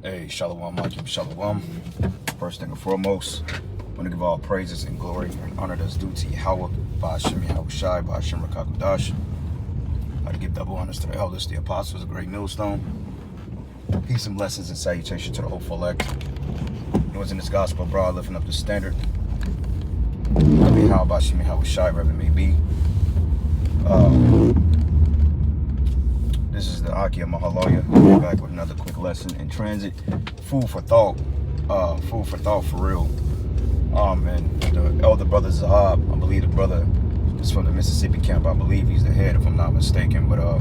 Hey, Shalom, Hakim Shalom. First thing and foremost, I want to give all praises and glory and honor that's due to Yahweh, Ba'ashem Yahushai, Ba'ashem Rakakudash. I to give double honors to the elders, the apostles, the great millstone. Peace and blessings and salutation to the hopeful elect. Those in this gospel abroad, lifting up the standard. I mean, how Ba'ashem Yahushai, wherever it may be. This is the Akia Mahaloya. We're back with another quick lesson in transit. Food for thought. Food for thought for real. And the elder brother Zahab, I believe the brother is from the Mississippi camp. I believe he's the head, if I'm not mistaken. But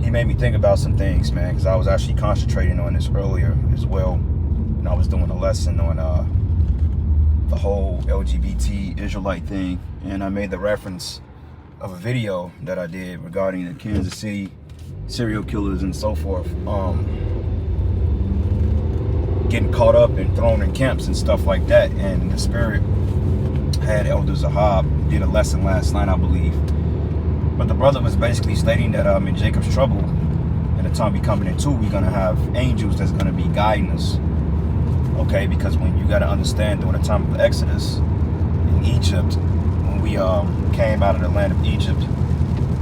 he made me think about some things, man, because I was actually concentrating on this earlier as well. And I was doing a lesson on the whole LGBT Israelite thing. And I made the reference of a video that I did regarding the Kansas City serial killers and so forth, getting caught up and thrown in camps and stuff like that. And the Spirit had Elder Zahab did a lesson last night, I believe. But the brother was basically stating that in Jacob's trouble, and the time we coming into, we're gonna have angels that's gonna be guiding us. Okay, because when you gotta understand, during the time of the Exodus in Egypt, when we came out of the land of Egypt,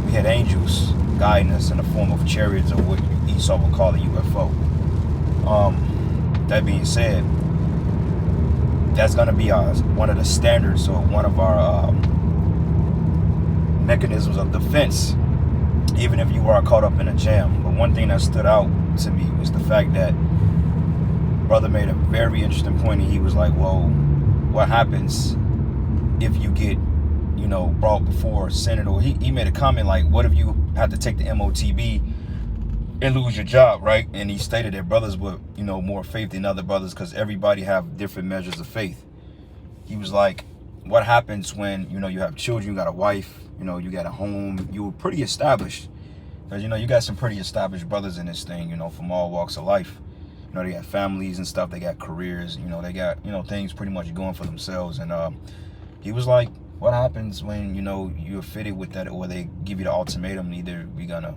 we had angels guiding us in the form of chariots, or what Esau would call a UFO. That being said, that's going to be one of the standards, or one of our mechanisms of defense, even if you are caught up in a jam. But one thing that stood out to me was the fact that brother made a very interesting point, and he was like, well, what happens if you get, brought before a senator? He made a comment like, what if you had to take the MOTB and lose your job, right? And he stated that brothers were, more faith than other brothers because everybody have different measures of faith. He was like, what happens when, you have children, you got a wife, you got a home, you were pretty established. Because, you got some pretty established brothers in this thing, from all walks of life. They got families and stuff, they got careers, they got, things pretty much going for themselves. And he was like, what happens when, you're fitted with that, or they give you the ultimatum, either we gonna,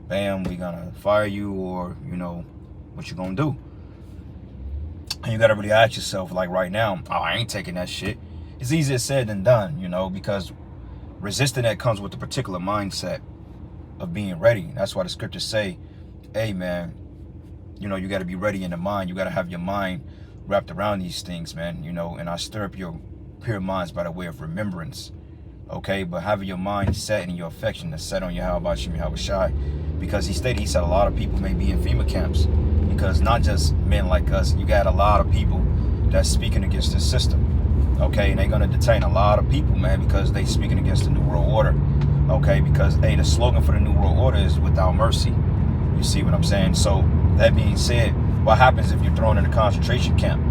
bam, we gonna fire you, or, what you gonna do? And you gotta really ask yourself, like right now, oh, I ain't taking that shit. It's easier said than done, because resisting that comes with a particular mindset of being ready. That's why the scriptures say, hey man, you gotta be ready in the mind. You gotta have your mind wrapped around these things, man, and I stir up your pure minds by the way of remembrance. Okay, but having your mind set and your affection is set on Yahweh Yahushai, because he said a lot of people may be in FEMA camps, because not just men like us, you got a lot of people that's speaking against this system. Okay, and they're gonna detain a lot of people, man, because they speaking against the New World Order. Okay, because hey, the slogan for the New World Order is without mercy. You see what I'm saying? So that being said, what happens if you're thrown in a concentration camp?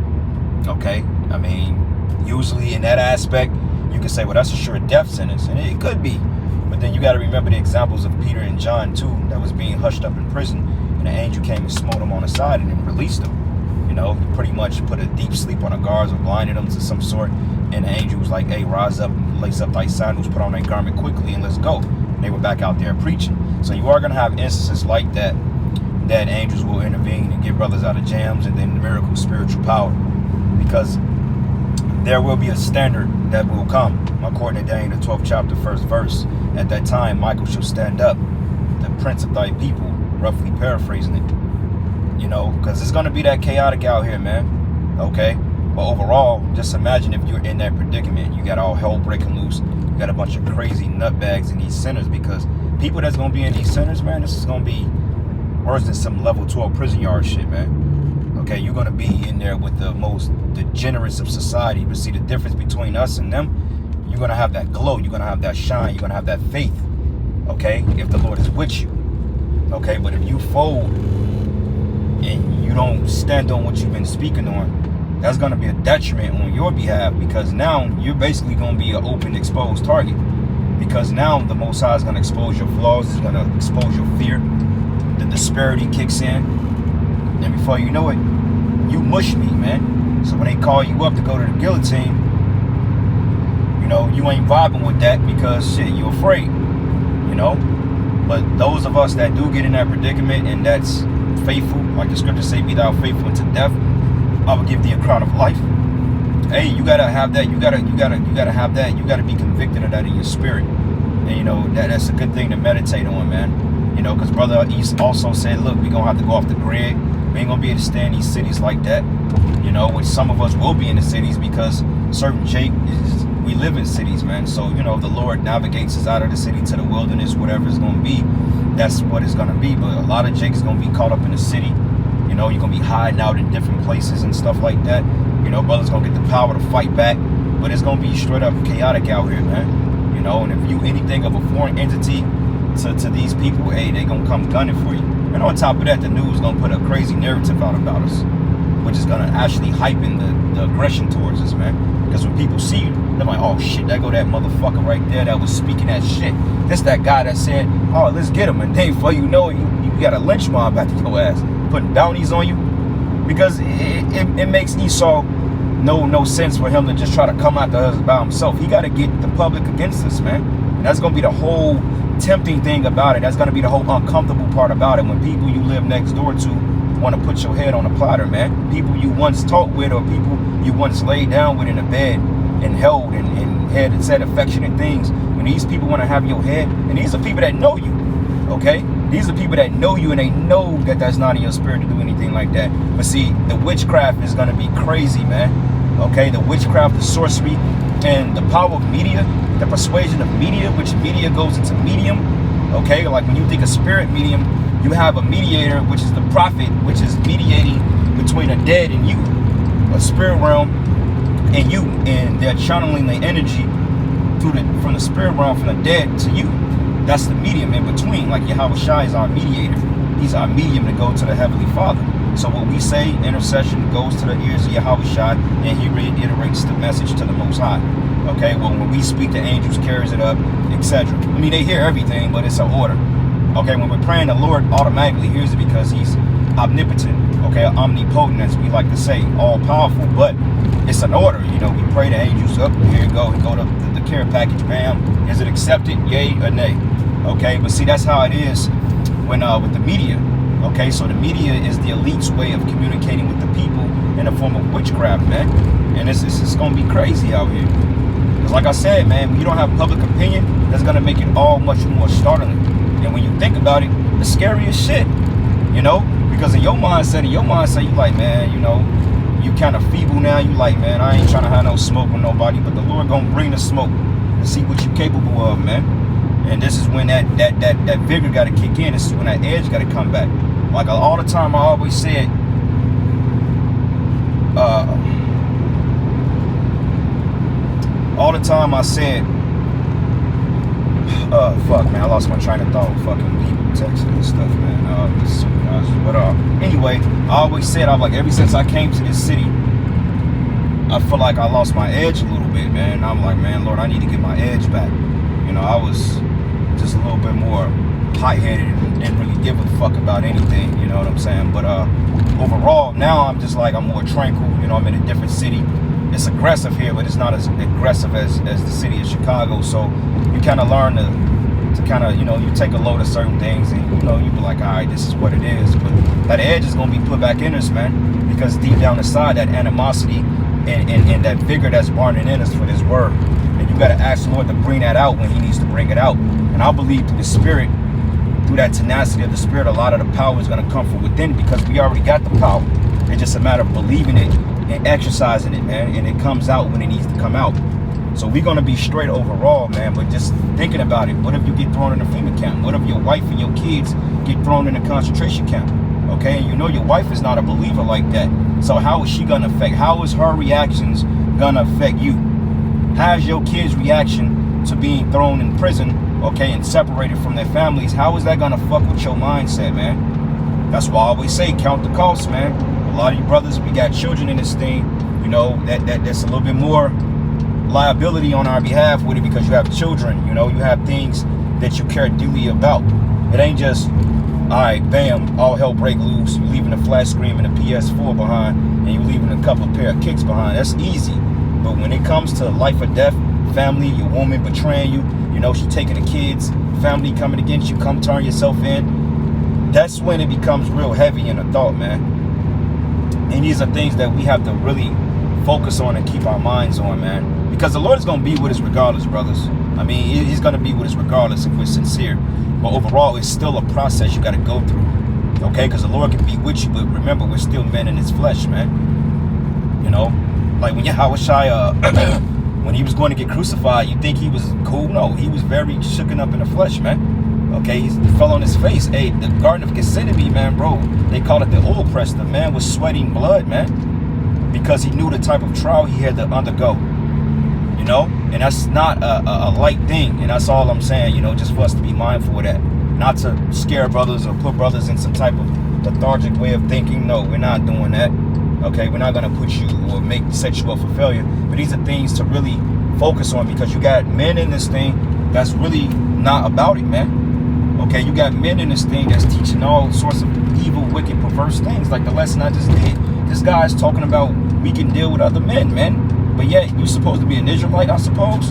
Okay, I mean, usually in that aspect, you can say, well, that's a sure death sentence, and it could be. But then you got to remember the examples of Peter and John too, that was being hushed up in prison, and the angel came and smote them on the side and then released them. He pretty much put a deep sleep on the guards, or blinded them to some sort, and the angel was like, hey, rise up, lace up thy sandals, put on thy garment quickly, and let's go. And they were back out there preaching. So you are going to have instances like that angels will intervene and get brothers out of jams, and then the miracle spiritual power, because there will be a standard that will come, according to Daniel, the 12th chapter, 1st verse. At that time, Michael shall stand up, the prince of thy people, roughly paraphrasing it, because it's going to be that chaotic out here, man. Okay, but overall, just imagine if you're in that predicament. You got all hell breaking loose. You got a bunch of crazy nutbags in these centers, because people that's going to be in these centers, man, this is going to be worse than some level 12 prison yard shit, man. Okay, you're going to be in there with the most degenerates of society. But see, the difference between us and them, you're going to have that glow. You're going to have that shine. You're going to have that faith. Okay, if the Lord is with you. Okay, but if you fold and you don't stand on what you've been speaking on, that's going to be a detriment on your behalf, because now you're basically going to be an open, exposed target. Because now the Most High is going to expose your flaws. It's going to expose your fear. The disparity kicks in. And before you know it, you mush me, man. So when they call you up to go to the guillotine, you ain't vibing with that, because shit, you're afraid, But those of us that do get in that predicament, and that's faithful, like the scriptures say, be thou faithful unto death, I will give thee a crown of life. Hey, you gotta have that. You gotta have that. You gotta be convicted of that in your spirit. And you know that's a good thing to meditate on, man. You know, because Brother East also said, look, we're gonna have to go off the grid. We ain't gonna be able to stay in these cities like that. You know, which some of us will be in the cities because certain Jake is, we live in cities, man. So, you know, the Lord navigates us out of the city to the wilderness, whatever it's gonna be. That's what it's gonna be. But a lot of Jake is gonna be caught up in the city. You know, you're gonna be hiding out in different places and stuff like that. You know, brothers gonna get the power to fight back, but it's gonna be straight up chaotic out here, man. You know, and if you anything of a foreign entity to these people, hey, they gonna come gunning for you. And on top of that, the news gonna put a crazy narrative out about us, which is gonna actually heighten the aggression towards us, man. Because when people see you, they're like, oh shit, that go that motherfucker right there that was speaking that shit. This that guy that said, oh, let's get him. And then before you know it, you got a lynch mob after your ass, putting bounties on you. Because it makes Esau no sense for him to just try to come after us by himself. He got to get the public against us, man. And that's going to be the whole tempting thing about it. That's going to be the whole uncomfortable part about it. When people you live next door to want to put your head on a platter, man. People you once talked with or people you once laid down with in a bed and held and had and said affectionate things. When these people want to have your head, and these are people that know you, okay? These are people that know you and they know that that's not in your spirit to do anything like that. But see, the witchcraft is going to be crazy, man. Okay, the witchcraft, the sorcery, and the power of media, the persuasion of media, which media goes into medium. Okay, like when you think of spirit medium, you have a mediator, which is the prophet, which is mediating between a dead and you, a spirit realm and you, and they're channeling the energy from the spirit realm from the dead to you. That's the medium in between. Like Yahweh Shai is our mediator. He's our medium to go to the Heavenly Father. So what we say, intercession, goes to the ears of Yahweh Shai, and he reiterates the message to the Most High. Okay, well, when we speak, the angels carries it up, etc. I mean, they hear everything, but it's an order. Okay, when we're praying, the Lord automatically hears it because he's omnipotent, okay, omnipotent, as we like to say, all-powerful, but it's an order. You know, we pray the angels up, here you go, and go to the care package, bam. Is it accepted, yay or nay? Okay, but see, that's how it is when with the media. Okay, so the media is the elite's way of communicating with the people in a form of witchcraft, man. And it's going to be crazy out here. Because like I said, man, when you don't have public opinion, that's going to make it all much more startling. And when you think about it, the scariest shit, you know? Because in your mindset, you like, man, you know, you kind of feeble now. You like, man, I ain't trying to have no smoke with nobody. But the Lord going to bring the smoke and see what you're capable of, man. And this is when that vigor got to kick in. This is when that edge got to come back. Like all the time, I always said, all the time I said, fuck, man, I lost my train of thought. Fucking people texting and stuff, man. But anyway, I always said, I'm like, ever since I came to this city, I feel like I lost my edge a little bit, man. And I'm like, man, Lord, I need to get my edge back. You know, I was just a little bit more hot-headed and didn't really give a fuck about anything, you know what I'm saying? But overall, now I'm just like, I'm more tranquil. You know, I'm in a different city. It's aggressive here, but it's not as aggressive as the city of Chicago. So you kind of learn to kind of, you know, you take a load of certain things and, you know, you be like, all right, this is what it is. But that edge is going to be put back in us, man, because deep down inside, that animosity and that vigor that's burning in us for this word. And you got to ask the Lord to bring that out when he needs to bring it out. And I believe through the spirit, through that tenacity of the spirit, a lot of the power is going to come from within because we already got the power. It's just a matter of believing it and exercising it, man. And it comes out when it needs to come out. So we're going to be straight overall, man. But just thinking about it, what if you get thrown in a FEMA camp? What if your wife and your kids get thrown in a concentration camp? Okay, and you know your wife is not a believer like that. So how is she going to affect? How is her reactions going to affect you? How's your kids' reaction to being thrown in prison, okay, and separated from their families? How is that gonna fuck with your mindset, man? That's why I always say, count the cost, man. A lot of you brothers, we got children in this thing, you know, that's a little bit more liability on our behalf with it because you have children, you know, you have things that you care deeply about. It ain't just, all right, bam, all hell break loose, you leaving a flat screen and a PS4 behind, and you leaving a couple of pair of kicks behind. That's easy. But when it comes to life or death, family, your woman betraying you, you know, she taking the kids, family coming against you, come turn yourself in, that's when it becomes real heavy in the thought, man. And these are things that we have to really focus on and keep our minds on, man. Because the Lord is going to be with us regardless, brothers. I mean, he's going to be with us regardless if we're sincere. But overall, it's still a process you got to go through. Okay? Because the Lord can be with you, but remember, we're still men in his flesh, man. You know? Like when Yahushua, when he was going to get crucified, you think he was cool? No, he was very shooken up in the flesh, man. Okay, he fell on his face. Hey, the Garden of Gethsemane, man, bro, they call it the oil press. The man was sweating blood, man, because he knew the type of trial he had to undergo. You know, and that's not a light thing. And that's all I'm saying, you know, just for us to be mindful of that. Not to scare brothers or put brothers in some type of lethargic way of thinking. No, we're not doing that. Okay, we're not going to put you or set you up for failure. But these are things to really focus on, because you got men in this thing that's really not about it, man. Okay, you got men in this thing that's teaching all sorts of evil, wicked, perverse things, like the lesson I just did. This guy's talking about we can deal with other men, man. But yet, you're supposed to be an Israelite, I suppose.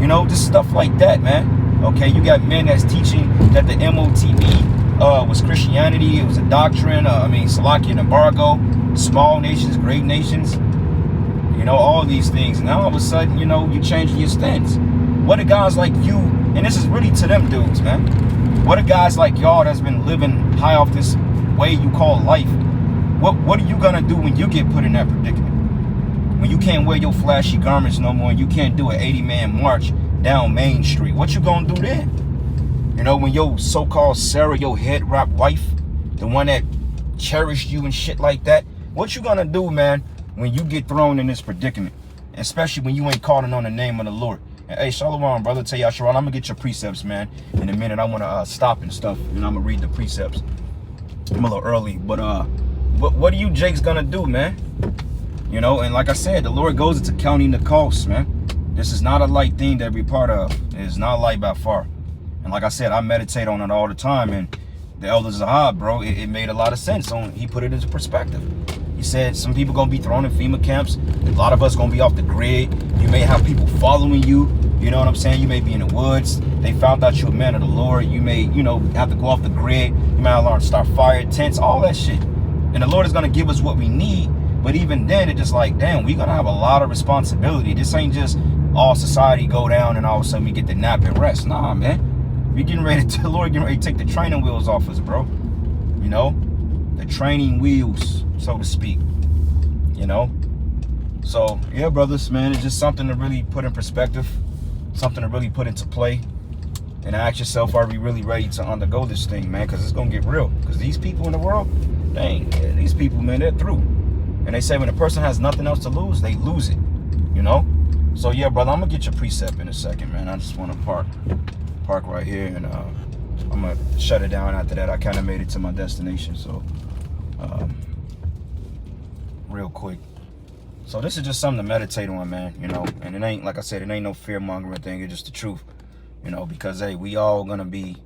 You know, just stuff like that, man. Okay, you got men that's teaching that the MOTB was Christianity. It was a doctrine. Salakia embargo. Small nations, great nations. You know, all these things. Now, all of a sudden, you know, you changing your stance. What are guys like you, and this is really to them dudes, man. What are guys like y'all that's been living high off this way you call life? What are you gonna do when you get put in that predicament? When you can't wear your flashy garments no more, and you can't do an 80-man march down Main Street, what you gonna do then? You know, when your so-called Sarah, your head wrap wife, the one that cherished you and shit like that, what you gonna do, man, when you get thrown in this predicament? Especially when you ain't calling on the name of the Lord. And, hey, Shalom, brother, tell y'all, Sharon, I'm gonna get your precepts, man. In a minute, I wanna stop and stuff, and I'm gonna read the precepts. I'm a little early, but what are you Jakes gonna do, man? You know, and like I said, the Lord goes into counting the costs, man. This is not a light thing to be part of. It is not light by far. And like I said, I meditate on it all the time, and the Elder Zahab, bro, it made a lot of sense. He put it into perspective. He said some people gonna be thrown in FEMA camps. A lot of us gonna be off the grid. You may have people following you. You know what I'm saying? You may be in the woods. They found out you're a man of the Lord. You may, you know, have to go off the grid. You might learn to start fire, tents, all that shit. And the Lord is gonna give us what we need. But even then, it's just like, damn, we're gonna have a lot of responsibility. This ain't just all society go down and all of a sudden we get to nap and rest. Nah, man. We getting ready to, the Lord getting ready to take the training wheels off us, bro. You know? The training wheels, so to speak. You know? So, yeah, brothers, man, it's just something to really put in perspective. Something to really put into play. And ask yourself, are we really ready to undergo this thing, man? Because it's going to get real. Because these people in the world, dang, these people, man, they're through. And they say when a person has nothing else to lose, they lose it. You know? So, yeah, brother, I'm going to get your precept in a second, man. I just want to park right here, and I'm going to shut it down after that. I kind of made it to my destination, so real quick. So this is just something to meditate on, man, you know, and it ain't, like I said, it ain't no fear-mongering thing. It's just the truth, you know, because, hey, we all going to be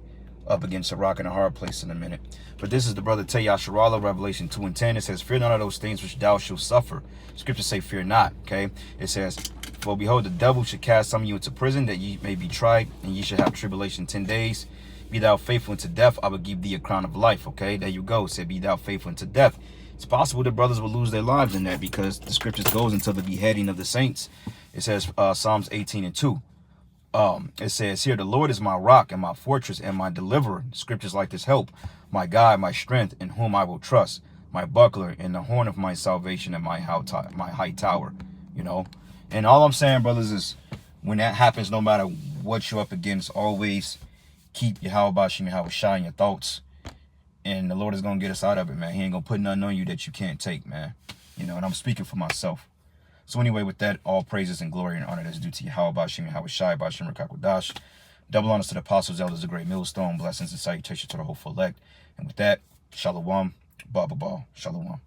up against a rock and a hard place in a minute. But this is the brother Taya Sharala, Revelation 2:10. It says, fear none of those things which thou shalt suffer. Scriptures say, fear not, okay? It says, for behold, the devil should cast some of you into prison, that ye may be tried, and ye shall have tribulation 10 days. Be thou faithful unto death, I will give thee a crown of life, okay? There you go. It said, be thou faithful unto death. It's possible that brothers will lose their lives in that, because the scriptures goes until the beheading of the saints. It says, Psalms 18:2. It says here, the Lord is my rock and my fortress and my deliverer. Scriptures like this help. My God, my strength, in whom I will trust. My buckler and the horn of my salvation and my high tower. You know? And all I'm saying, brothers, is when that happens, no matter what you're up against, always keep Yahweh Bashim, Yahweh Shai in your thoughts. And the Lord is going to get us out of it, man. He ain't going to put nothing on you that you can't take, man. You know, and I'm speaking for myself. So anyway, with that, all praises and glory and honor that's due to Yahweh Bashim, Yahweh Shai, Bashim Rakakwadash. Double honors to the apostles, elders, the great millstone. Blessings and salutations to the hopeful elect. And with that, shalom, ba. Shalom.